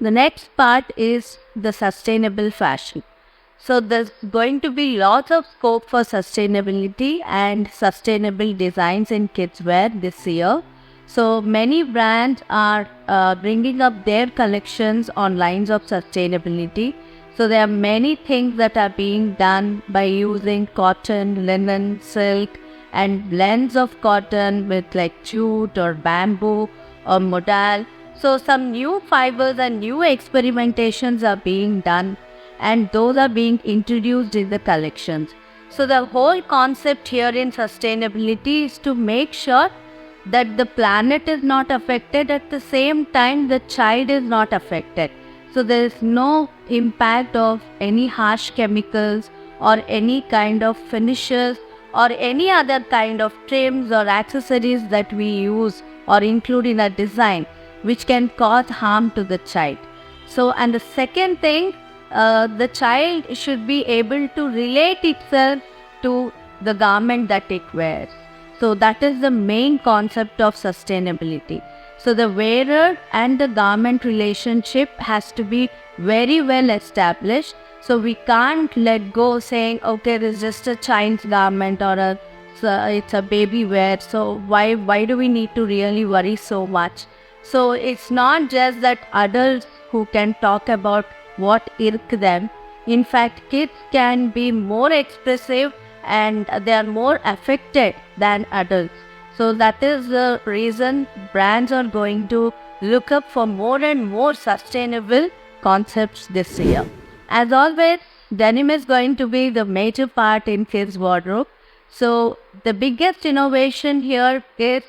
The next part is the sustainable fashion. So there's going to be lots of scope for sustainability and sustainable designs in kids wear this year. So many brands are bringing up their collections on lines of sustainability. So there are many things that are being done by using cotton, linen, silk, and blends of cotton with like jute or bamboo or modal. So some new fibers and new experimentations are being done, and those are being introduced in the collections. So the whole concept here in sustainability is to make sure that the planet is not affected, at the same time the child is not affected. So there is no impact of any harsh chemicals or any kind of finishes or any other kind of trims or accessories that we use or include in a design which can cause harm to the child. So, and the second thing, the child should be able to relate itself to the garment that it wears. So that is the main concept of sustainability. So the wearer and the garment relationship has to be very well established. So we can't let go saying, okay, this is just a child's garment or it's a baby wear. So why do we need to really worry so much? So it's not just that adults who can talk about what irk them. In fact, kids can be more expressive and they are more affected than adults. So that is the reason brands are going to look up for more and more sustainable concepts this year. As always, denim is going to be the major part in kids' wardrobe. So the biggest innovation here is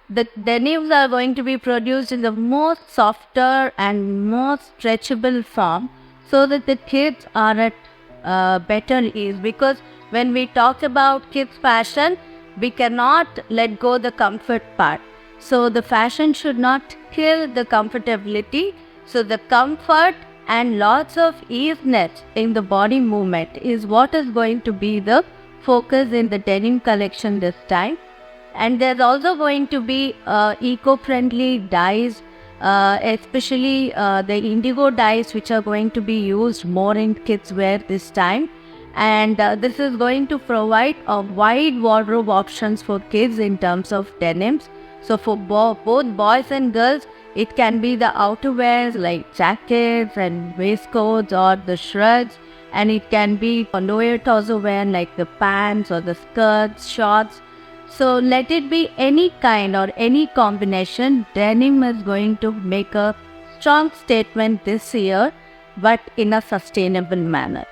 the denims are going to be produced in the most softer and most stretchable form, so that the kids are at better ease. Because when we talk about kids fashion, we cannot let go the comfort part. So the fashion should not kill the comfortability. So the comfort and lots of easiness in the body movement is what is going to be the focus in the denim collection this time. And there's also going to be eco-friendly dyes, especially the indigo dyes, which are going to be used more in kids wear this time. And this is going to provide a wide wardrobe options for kids in terms of denims. So for both boys and girls, it can be the outerwears like jackets and waistcoats or the shirts, and it can be lower torso wear like the pants or the skirts, shorts. So let it be any kind or any combination, denim is going to make a strong statement this year, but in a sustainable manner.